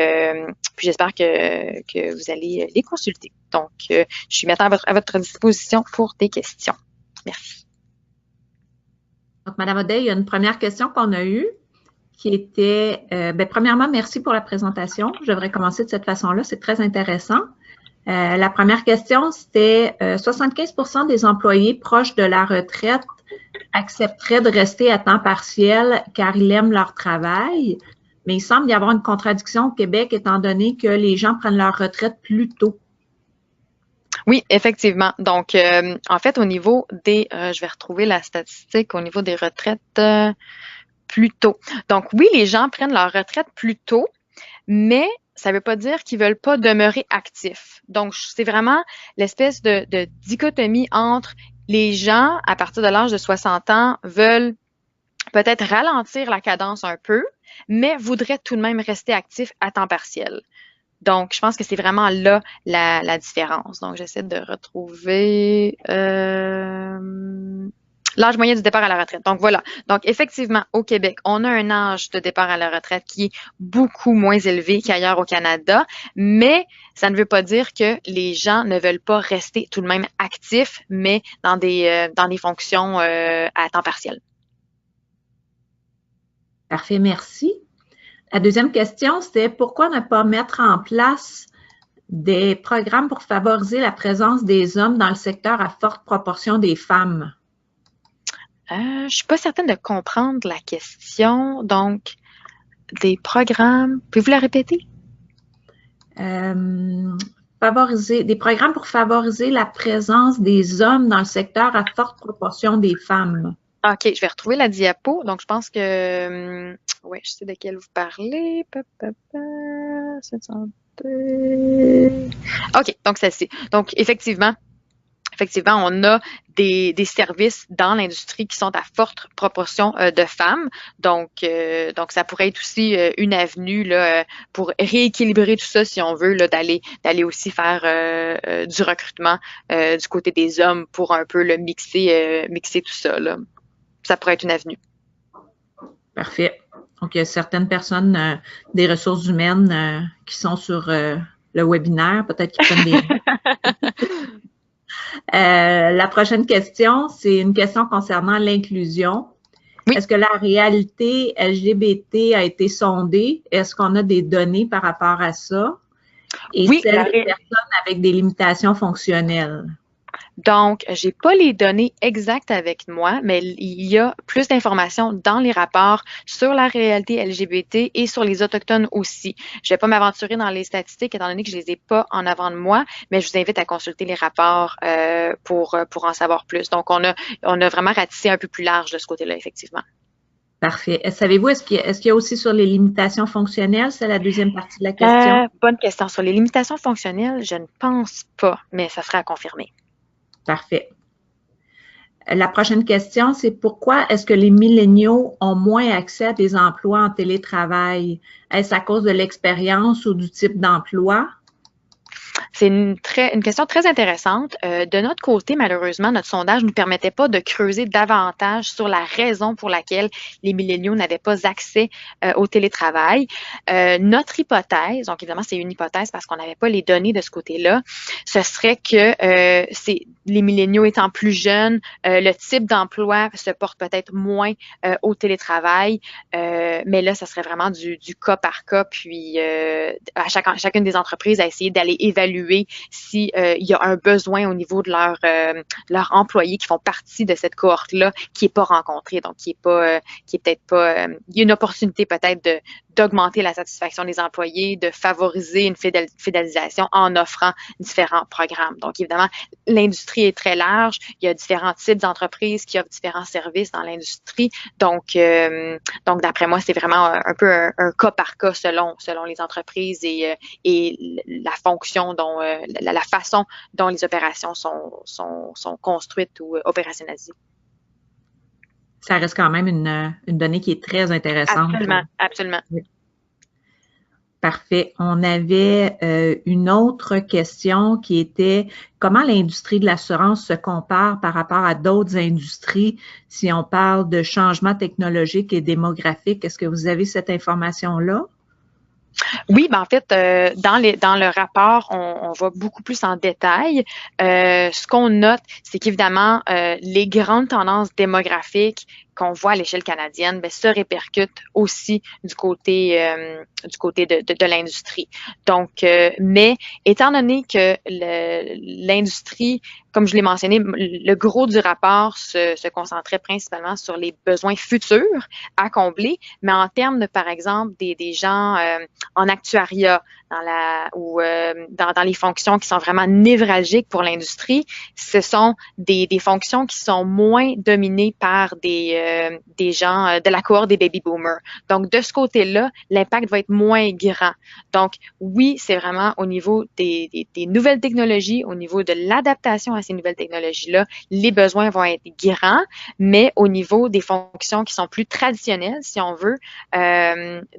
j'espère que vous allez les consulter. Donc, je suis maintenant à votre disposition pour des questions. Merci. Donc, Madame Audet, il y a une première question qu'on a eue qui était, premièrement, merci pour la présentation. Je devrais commencer de cette façon-là, c'est très intéressant. La première question, c'était 75% des employés proches de la retraite accepteraient de rester à temps partiel car ils aiment leur travail. Mais il semble y avoir une contradiction au Québec étant donné que les gens prennent leur retraite plus tôt. Oui, effectivement. Donc, en fait, au niveau des, je vais retrouver la statistique au niveau des retraites plus tôt. Donc, oui, les gens prennent leur retraite plus tôt, mais ça ne veut pas dire qu'ils veulent pas demeurer actifs. Donc, c'est vraiment l'espèce de dichotomie entre les gens à partir de l'âge de 60 ans veulent peut-être ralentir la cadence un peu, mais voudraient tout de même rester actifs à temps partiel. Donc, je pense que c'est vraiment là la différence. Donc, j'essaie de retrouver l'âge moyen du départ à la retraite. Donc, voilà. Donc, effectivement, au Québec, on a un âge de départ à la retraite qui est beaucoup moins élevé qu'ailleurs au Canada, mais ça ne veut pas dire que les gens ne veulent pas rester tout de même actifs, mais dans des fonctions à temps partiel. Parfait, merci. La deuxième question, c'était pourquoi ne pas mettre en place des programmes pour favoriser la présence des hommes dans le secteur à forte proportion des femmes? Je suis pas certaine de comprendre la question. Donc, des programmes, pouvez-vous la répéter? Des programmes pour favoriser la présence des hommes dans le secteur à forte proportion des femmes. OK, je vais retrouver la diapo. Donc, je pense que, oui, je sais de quelle vous parlez. OK, donc celle-ci. Donc, effectivement, on a des services dans l'industrie qui sont à forte proportion de femmes. Donc, ça pourrait être aussi une avenue là, pour rééquilibrer tout ça, si on veut, là, d'aller aussi faire du recrutement du côté des hommes pour un peu le mixer tout ça. Là. Ça pourrait être une avenue. Parfait. Donc, il y a certaines personnes des ressources humaines qui sont sur le webinaire, peut-être qu'ils prennent des... La prochaine question, c'est une question concernant l'inclusion. Oui. Est-ce que la réalité LGBT a été sondée? Est-ce qu'on a des données par rapport à ça? Et oui, celle des personnes avec des limitations fonctionnelles? Donc, j'ai pas les données exactes avec moi, mais il y a plus d'informations dans les rapports sur la réalité LGBT et sur les Autochtones aussi. Je vais pas m'aventurer dans les statistiques étant donné que je les ai pas en avant de moi, mais je vous invite à consulter les rapports pour en savoir plus. Donc, on a vraiment ratissé un peu plus large de ce côté-là, effectivement. Parfait. Savez-vous, est-ce qu'il y a aussi sur les limitations fonctionnelles? C'est la deuxième partie de la question. Bonne question. Sur les limitations fonctionnelles, je ne pense pas, mais ça sera à confirmer. Parfait. La prochaine question, c'est pourquoi est-ce que les milléniaux ont moins accès à des emplois en télétravail? Est-ce à cause de l'expérience ou du type d'emploi? C'est une question très intéressante. De notre côté, malheureusement, notre sondage ne nous permettait pas de creuser davantage sur la raison pour laquelle les milléniaux n'avaient pas accès au télétravail. Notre hypothèse, donc évidemment, c'est une hypothèse parce qu'on n'avait pas les données de ce côté-là, ce serait que les milléniaux étant plus jeunes, le type d'emploi se porte peut-être moins au télétravail, mais là, ça serait vraiment du cas par cas, puis à chacune des entreprises à essayer d'aller évaluer s'il y a un besoin au niveau de leurs employés qui font partie de cette cohorte-là qui est pas rencontrée, donc qui est peut-être pas, il y a une opportunité peut-être d'augmenter la satisfaction des employés, de favoriser une fidélisation en offrant différents programmes. Donc, évidemment, l'industrie est très large. Il y a différents types d'entreprises qui offrent différents services dans l'industrie. Donc d'après moi, c'est vraiment un peu un cas par cas selon les entreprises et la fonction dont, la façon dont les opérations sont construites ou opérationnalisées. Ça reste quand même une donnée qui est très intéressante. Absolument, absolument. Oui. Parfait. On avait une autre question qui était comment l'industrie de l'assurance se compare par rapport à d'autres industries si on parle de changement technologique et démographique. Est-ce que vous avez cette information-là? Oui, ben en fait, dans le rapport, on va beaucoup plus en détail. Ce qu'on note, c'est qu'évidemment, les grandes tendances démographiques qu'on voit à l'échelle canadienne, ben, se répercutent aussi du côté de l'industrie. Donc, mais étant donné que l'industrie, comme je l'ai mentionné, le gros du rapport se concentrait principalement sur les besoins futurs à combler, mais en termes de, par exemple, des gens en actuariat, dans les fonctions qui sont vraiment névralgiques pour l'industrie, ce sont des fonctions qui sont moins dominées par des gens de la cohorte des baby boomers. Donc, de ce côté-là, l'impact va être moins grand. Donc, oui, c'est vraiment au niveau des nouvelles technologies, au niveau de l'adaptation à ces nouvelles technologies-là, les besoins vont être grands, mais au niveau des fonctions qui sont plus traditionnelles, si on veut,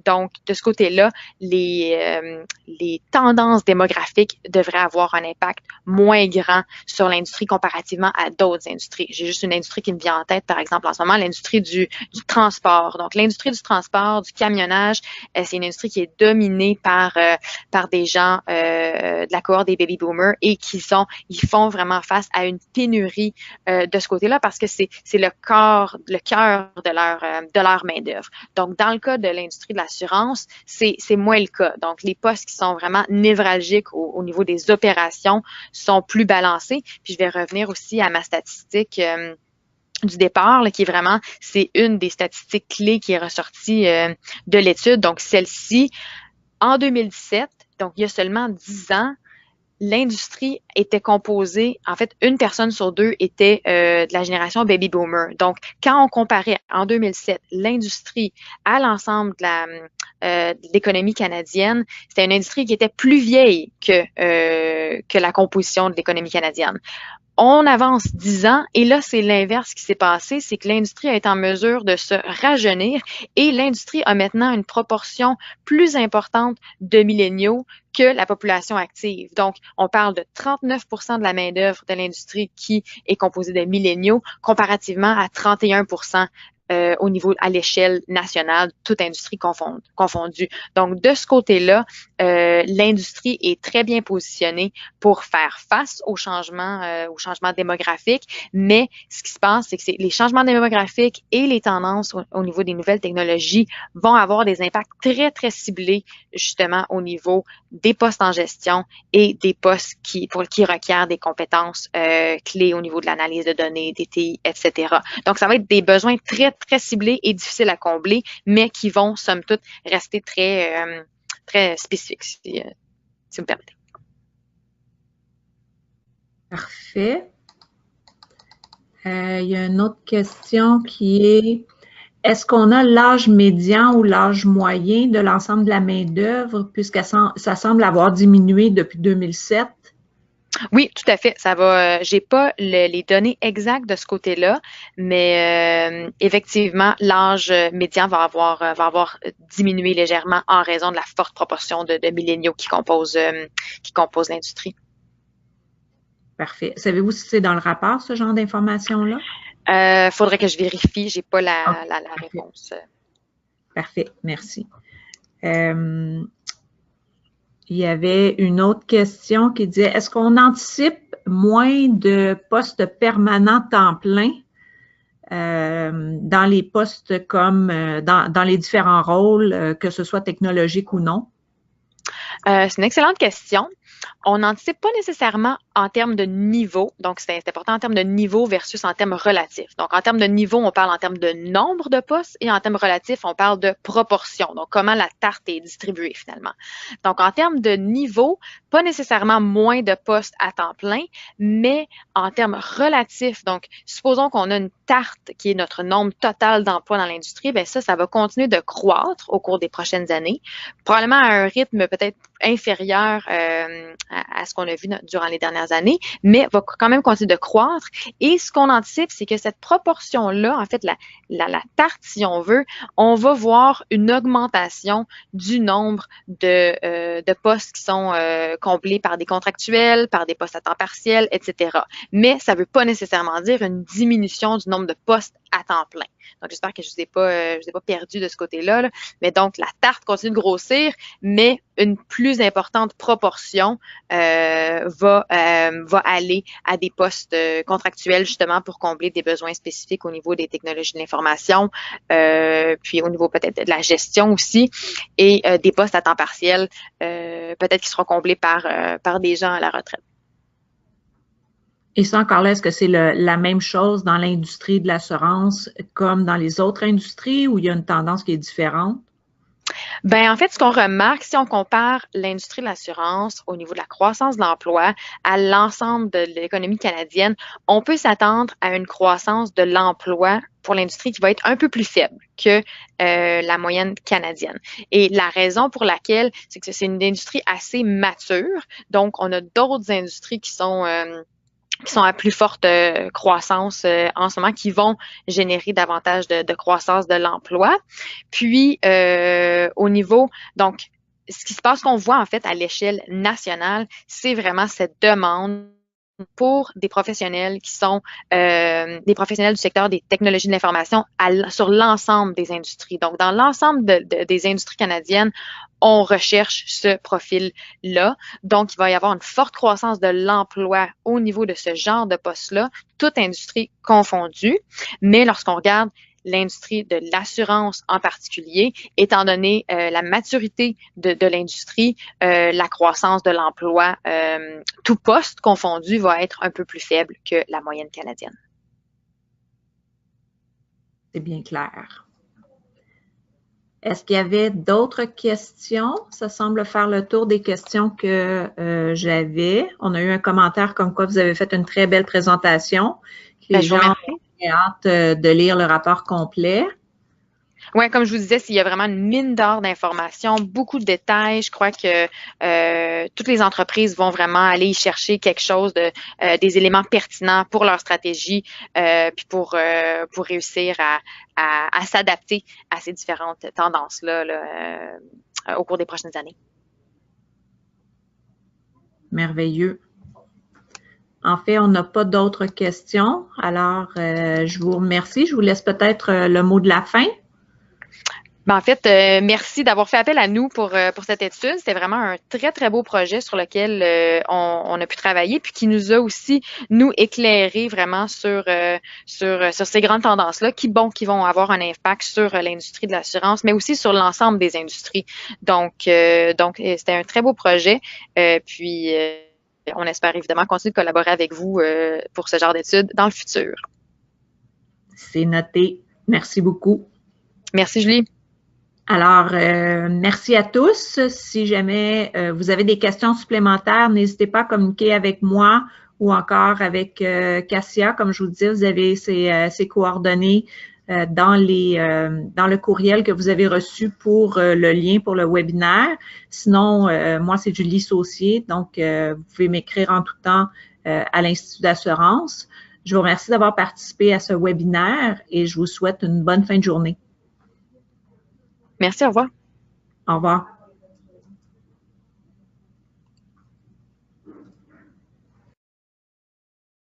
donc, de ce côté-là, les tendances démographiques devraient avoir un impact moins grand sur l'industrie comparativement à d'autres industries. J'ai juste une industrie qui me vient en tête, par exemple, en ce moment, l'industrie du transport. Donc, l'industrie du transport, du camionnage, c'est une industrie qui est dominée par des gens de la cohorte des baby boomers et ils font vraiment face à une pénurie de ce côté-là parce que c'est le cœur de leur main-d'œuvre. Donc, dans le cas de l'industrie de l'assurance, c'est moins le cas. Donc, les postes qui sont vraiment névralgiques au niveau des opérations sont plus balancés. Puis, je vais revenir aussi à ma statistique du départ, là, qui est vraiment, c'est une des statistiques clés qui est ressortie de l'étude. Donc, celle-ci, en 2017, donc il y a seulement 10 ans, l'industrie était composée, en fait, une personne sur deux était de la génération baby boomer. Donc, quand on comparait en 2007 l'industrie à l'ensemble de l'économie canadienne, c'était une industrie qui était plus vieille que la composition de l'économie canadienne. On avance 10 ans et là, c'est l'inverse qui s'est passé, c'est que l'industrie a été en mesure de se rajeunir et l'industrie a maintenant une proportion plus importante de milléniaux que la population active. Donc, on parle de 39% de la main-d'œuvre de l'industrie qui est composée de milléniaux comparativement à 31% au niveau, à l'échelle nationale, toute industrie confondue. Donc, de ce côté-là, l'industrie est très bien positionnée pour faire face aux changements démographiques, mais ce qui se passe, c'est que les changements démographiques et les tendances au niveau des nouvelles technologies vont avoir des impacts très, très ciblés, justement, au niveau des postes en gestion et des postes qui requièrent des compétences clés au niveau de l'analyse de données, des TI, etc. Donc, ça va être des besoins très, très ciblés et difficiles à combler, mais qui vont, somme toute, rester très, très spécifiques, si vous me permettez. Parfait. Il y a une autre question qui est: est-ce qu'on a l'âge médian ou l'âge moyen de l'ensemble de la main-d'œuvre, puisque ça semble avoir diminué depuis 2007? Oui, tout à fait. Ça va. J'ai pas les données exactes de ce côté-là, mais effectivement, l'âge médian va avoir diminué légèrement en raison de la forte proportion de milléniaux qui composent l'industrie. Parfait. Savez-vous si c'est dans le rapport, ce genre d'informations-là? Faudrait que je vérifie. J'ai pas la réponse. Parfait. Merci. Il y avait une autre question qui disait: est-ce qu'on anticipe moins de postes permanents temps plein dans les postes comme dans les différents rôles, que ce soit technologique ou non? C'est une excellente question. On n'anticipe pas nécessairement en termes de niveau, donc c'est important en termes de niveau versus en termes relatifs. Donc, en termes de niveau, on parle en termes de nombre de postes et en termes relatifs, on parle de proportion, donc comment la tarte est distribuée finalement. Donc, en termes de niveau, pas nécessairement moins de postes à temps plein, mais en termes relatifs, donc supposons qu'on a une tarte qui est notre nombre total d'emplois dans l'industrie, bien ça va continuer de croître au cours des prochaines années, probablement à un rythme peut-être inférieur à ce qu'on a vu durant les dernières années, mais va quand même continuer de croître. Et ce qu'on anticipe, c'est que cette proportion-là, en fait, la tarte, si on veut, on va voir une augmentation du nombre de postes qui sont comblés par des contractuels, par des postes à temps partiel, etc. Mais ça ne veut pas nécessairement dire une diminution du nombre de postes à temps plein. Donc, j'espère que je vous ai pas perdu de ce côté-là, là. Mais donc, la tarte continue de grossir, mais une plus importante proportion va aller à des postes contractuels, justement, pour combler des besoins spécifiques au niveau des technologies de l'information, puis au niveau peut-être de la gestion aussi, et des postes à temps partiel, peut-être qui seront comblés par des gens à la retraite. Et ça, encore là, est-ce que c'est la même chose dans l'industrie de l'assurance comme dans les autres industries, ou il y a une tendance qui est différente? Ben en fait, ce qu'on remarque, si on compare l'industrie de l'assurance au niveau de la croissance de l'emploi à l'ensemble de l'économie canadienne, on peut s'attendre à une croissance de l'emploi pour l'industrie qui va être un peu plus faible que la moyenne canadienne. Et la raison pour laquelle, c'est que c'est une industrie assez mature. Donc, on a d'autres industries qui sont à plus forte croissance en ce moment, qui vont générer davantage de croissance de l'emploi. Puis, au niveau, donc, ce qui se passe, qu'on voit en fait à l'échelle nationale, c'est vraiment cette demande pour des professionnels qui sont des professionnels du secteur des technologies de l'information sur l'ensemble des industries. Donc, dans l'ensemble des industries canadiennes, on recherche ce profil-là. Donc, il va y avoir une forte croissance de l'emploi au niveau de ce genre de poste-là, toute industrie confondue. Mais lorsqu'on regarde l'industrie de l'assurance en particulier, étant donné la maturité de l'industrie, la croissance de l'emploi, tout poste confondu va être un peu plus faible que la moyenne canadienne. C'est bien clair. Est-ce qu'il y avait d'autres questions? Ça semble faire le tour des questions que j'avais. On a eu un commentaire comme quoi vous avez fait une très belle présentation. Les gens ont hâte de lire le rapport complet. Oui, comme je vous disais, il y a vraiment une mine d'or d'informations, beaucoup de détails. Je crois que toutes les entreprises vont vraiment aller y chercher quelque chose des éléments pertinents pour leur stratégie, puis pour réussir à s'adapter à ces différentes tendances-là au cours des prochaines années. Merveilleux. En fait, on n'a pas d'autres questions. Alors, je vous remercie. Je vous laisse peut-être le mot de la fin. Ben, en fait, merci d'avoir fait appel à nous pour cette étude. C'était vraiment un très, très beau projet sur lequel on a pu travailler, puis qui nous a aussi, nous, éclairé vraiment sur ces grandes tendances-là qui vont avoir un impact sur l'industrie de l'assurance, mais aussi sur l'ensemble des industries. Donc, c'était un très beau projet. Puis, on espère évidemment continuer de collaborer avec vous pour ce genre d'études dans le futur. C'est noté. Merci beaucoup. Merci, Julie. Alors, merci à tous. Si jamais vous avez des questions supplémentaires, n'hésitez pas à communiquer avec moi ou encore avec Cassia. Comme je vous dis, vous avez ses coordonnées dans le courriel que vous avez reçu pour le lien pour le webinaire. Sinon, moi, c'est Julie Saucier, donc vous pouvez m'écrire en tout temps à l'Institut d'assurance. Je vous remercie d'avoir participé à ce webinaire et je vous souhaite une bonne fin de journée. Merci, au revoir. Au revoir.